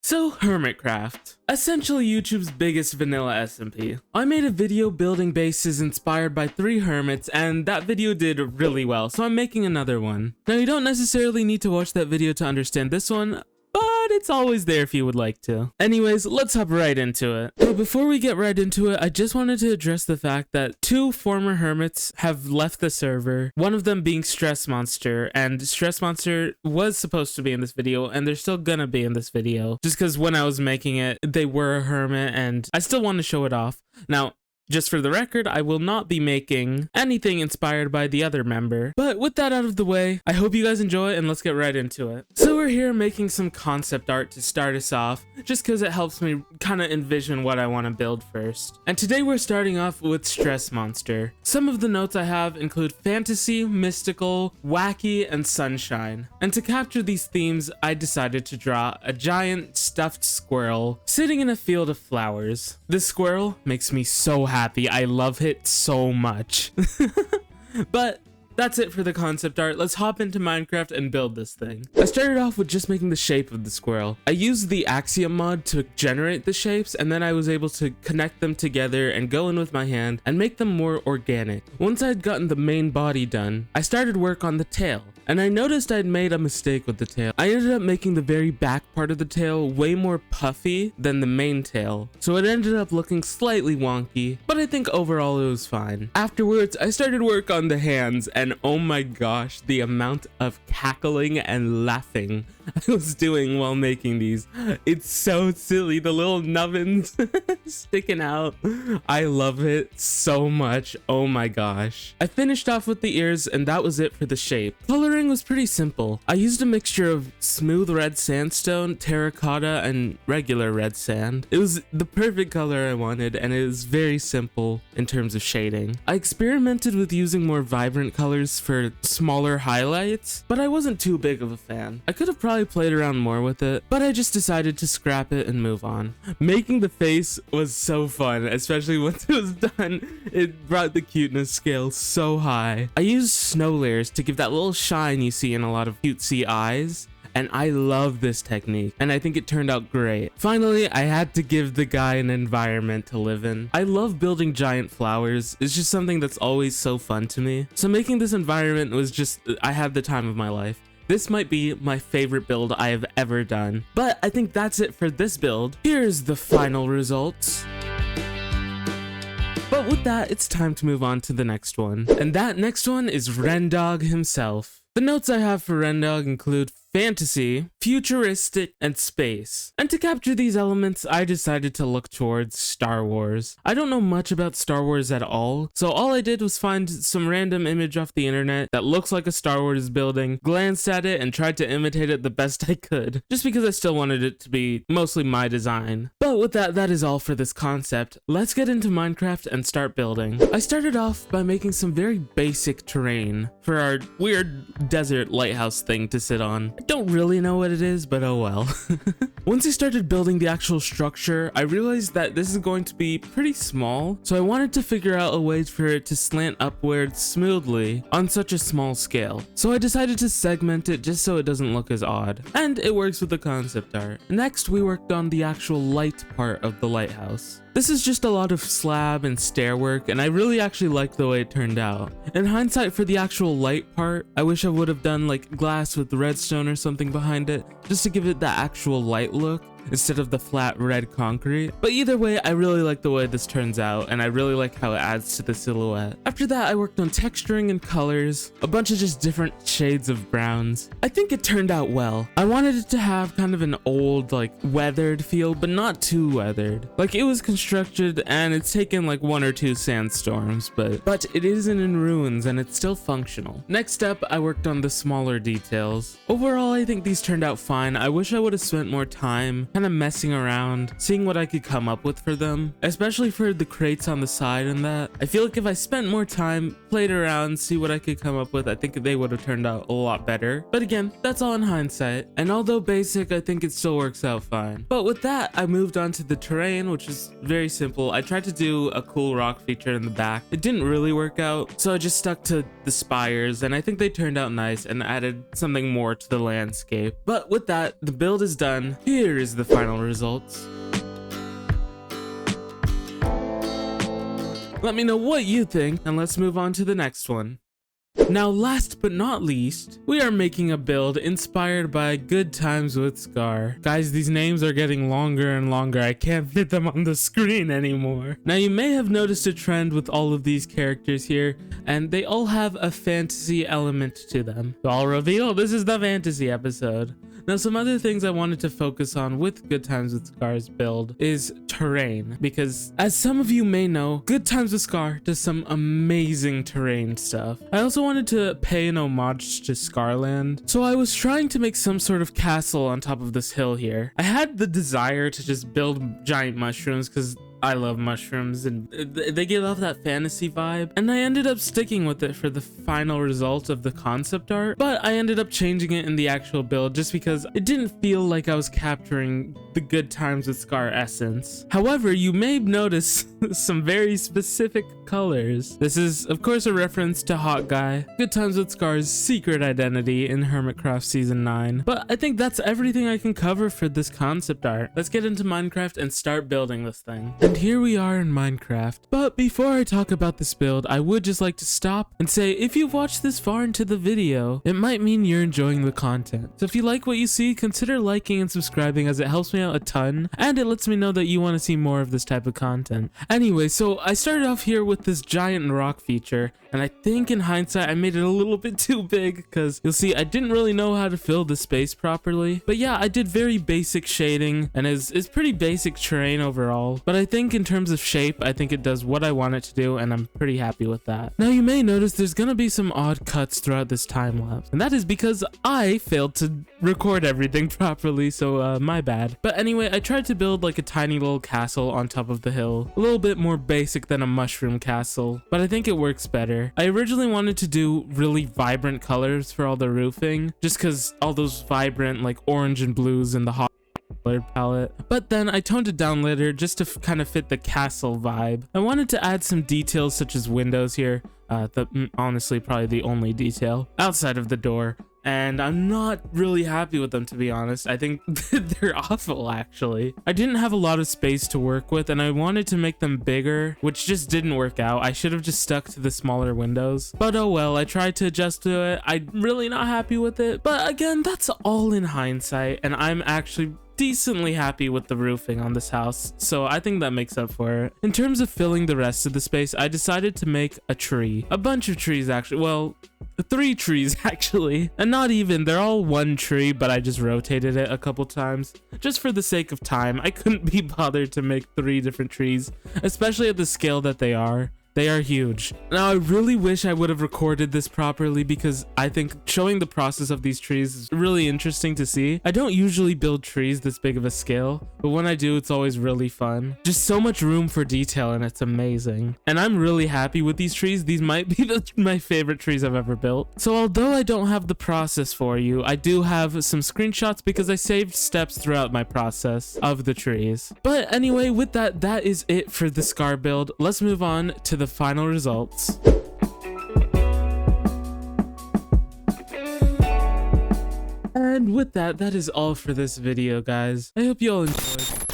So HermitCraft, essentially YouTube's biggest vanilla SMP. I made a video building bases inspired by 3 hermits, and that video did really well, so I'm making another one. Now you don't necessarily need to watch that video to understand this one, but it's always there if you would like to. Anyways, let's hop right into it. But before we get right into it, I just wanted to address the fact that 2 former hermits have left the server, one of them being Stressmonster, and Stressmonster was supposed to be in this video, and they're still gonna be in this video, just because when I was making it, they were a hermit, and I still want to show it off. Now, just for the record, I will not be making anything inspired by the other member. But with that out of the way, I hope you guys enjoy it and let's get right into it. So we're here making some concept art to start us off, just because it helps me kind of envision what I want to build first. And today we're starting off with Stressmonster. Some of the notes I have include fantasy, mystical, wacky, and sunshine. And to capture these themes, I decided to draw a giant stuffed squirrel sitting in a field of flowers. This squirrel makes me so happy. I love it so much. But that's it for the concept art. Let's hop into Minecraft and build this thing. I started off with just making the shape of the squirrel. I used the Axiom mod to generate the shapes, and then I was able to connect them together and go in with my hand and make them more organic. Once I'd gotten the main body done, I started work on the tail. And I noticed I'd made a mistake with the tail. I ended up making the very back part of the tail way more puffy than the main tail, so it ended up looking slightly wonky, but I think overall it was fine. Afterwards, I started work on the hands, and oh my gosh, the amount of cackling and laughing I was doing while making these. It's so silly, the little nubbins sticking out. I love it so much, oh my gosh. I finished off with the ears, and that was it for the shape. Coloring was pretty simple. I used a mixture of smooth red sandstone, terracotta, and regular red sand. It was the perfect color I wanted, and it was very simple in terms of shading. I experimented with using more vibrant colors for smaller highlights, but I wasn't too big of a fan. I could have probably played around more with it, but I just decided to scrap it and move on. Making the face was so fun, especially once it was done. It brought the cuteness scale so high. I used snow layers to give that little shine you see in a lot of cutesy eyes, and I love this technique, and I think it turned out great. Finally, I had to give the guy an environment to live in. I love building giant flowers. It's just something that's always so fun to me. So making this environment was just, I had the time of my life. This might be my favorite build I have ever done. But I think that's it for this build. Here's the final results. But with that, it's time to move on to the next one. And that next one is RenDog himself. The notes I have for RenDog include fantasy, futuristic, and space. And to capture these elements, I decided to look towards Star Wars. I don't know much about Star Wars at all, so all I did was find some random image off the internet that looks like a Star Wars building, glanced at it, and tried to imitate it the best I could, just because I still wanted it to be mostly my design. But with that, that is all for this concept. Let's get into Minecraft and start building. I started off by making some very basic terrain for our weird desert lighthouse thing to sit on. I don't really know what it is, but oh well. Once I started building the actual structure, I realized that this is going to be pretty small, so I wanted to figure out a way for it to slant upwards smoothly on such a small scale. So I decided to segment it just so it doesn't look as odd, and it works with the concept art. Next, we worked on the actual light part of the lighthouse. This is just a lot of slab and stair work, and I really actually like the way it turned out. In hindsight, for the actual light part, I wish I would have done like glass with redstone or something behind it, just to give it that actual light look instead of the flat red concrete. But either way, I really like the way this turns out, and I really like how it adds to the silhouette. After that, I worked on texturing and colors, a bunch of just different shades of browns. I think it turned out well. I wanted it to have kind of an old, like, weathered feel, but not too weathered. Like, it was constructed and it's taken like 1 or 2 sandstorms, but it isn't in ruins and it's still functional. Next up, I worked on the smaller details. Overall, I think these turned out fine. I wish I would have spent more time kind of messing around, seeing what I could come up with for them, especially for the crates on the side and that. I feel like if I spent more time, played around, see what I could come up with, I think they would have turned out a lot better. But again, that's all in hindsight, and although basic, I think it still works out fine. But with that, I moved on to the terrain, which is very simple. I tried to do a cool rock feature in the back. It didn't really work out, so I just stuck to the spires, and I think they turned out nice and added something more to the landscape. But with that, the build is done. Here is the the final results. Let me know what you think, and let's move on to the next one. Now, last but not least, we are making a build inspired by GoodTimesWithScar. Guys, these names are getting longer and longer. I can't fit them on the screen anymore. Now, you may have noticed a trend with all of these characters here, and they all have a fantasy element to them. So I'll reveal, this is the fantasy episode. Now, some other things I wanted to focus on with GoodTimesWithScar's build is terrain, because as some of you may know, GoodTimesWithScar does some amazing terrain stuff. I also wanted to pay an homage to Scarland, so I was trying to make some sort of castle on top of this hill here. I had the desire to just build giant mushrooms because I love mushrooms and they give off that fantasy vibe, and I ended up sticking with it for the final result of the concept art, but I ended up changing it in the actual build just because it didn't feel like I was capturing the GoodTimesWithScar essence. However, you may notice some very specific colors. This is of course a reference to Hot Guy, GoodTimesWithScar's secret identity in HermitCraft Season 9, but I think that's everything I can cover for this concept art. Let's get into Minecraft and start building this thing. And here we are in Minecraft. But before I talk about this build, I would just like to stop and say if you've watched this far into the video, it might mean you're enjoying the content. So if you like what you see, consider liking and subscribing as it helps me out a ton, and it lets me know that you want to see more of this type of content. Anyway, so I started off here with this giant rock feature, and I think in hindsight I made it a little bit too big because you'll see I didn't really know how to fill the space properly. But yeah, I did very basic shading and is pretty basic terrain overall, but I think in terms of shape, I think it does what I want it to do, and I'm pretty happy with that. Now, you may notice there's gonna be some odd cuts throughout this time lapse, and that is because I failed to record everything properly, so my bad. But anyway, I tried to build like a tiny little castle on top of the hill, a little bit more basic than a mushroom castle, but I think it works better. I originally wanted to do really vibrant colors for all the roofing, just because all those vibrant like orange and blues in the hot colored palette, but then I toned it down later just to kind of fit the castle vibe. I wanted to add some details such as windows here, honestly probably the only detail outside of the door, and I'm not really happy with them, to be honest. I think they're awful, actually. I didn't have a lot of space to work with, and I wanted to make them bigger, which just didn't work out. I should have just stuck to the smaller windows, but oh well. I tried to adjust to it. I'm really not happy with it, but again, that's all in hindsight, and I'm actually decently happy with the roofing on this house, so I think that makes up for it. In terms of filling the rest of the space, I decided to make a tree. A bunch of trees, actually. Well, 3 trees, actually. And not even, they're all one tree, but I just rotated it a couple times. Just for the sake of time, I couldn't be bothered to make 3 different trees, especially at the scale that they are. They are huge. Now, I really wish I would have recorded this properly because I think showing the process of these trees is really interesting to see. I don't usually build trees this big of a scale, but when I do, it's always really fun. Just so much room for detail, and it's amazing. And I'm really happy with these trees. These might be my favorite trees I've ever built. So although I don't have the process for you, I do have some screenshots because I saved steps throughout my process of the trees. But anyway, with that, that is it for the Scar build. Let's move on to the final results. And with that, that is all for this video, guys. I hope you all enjoyed.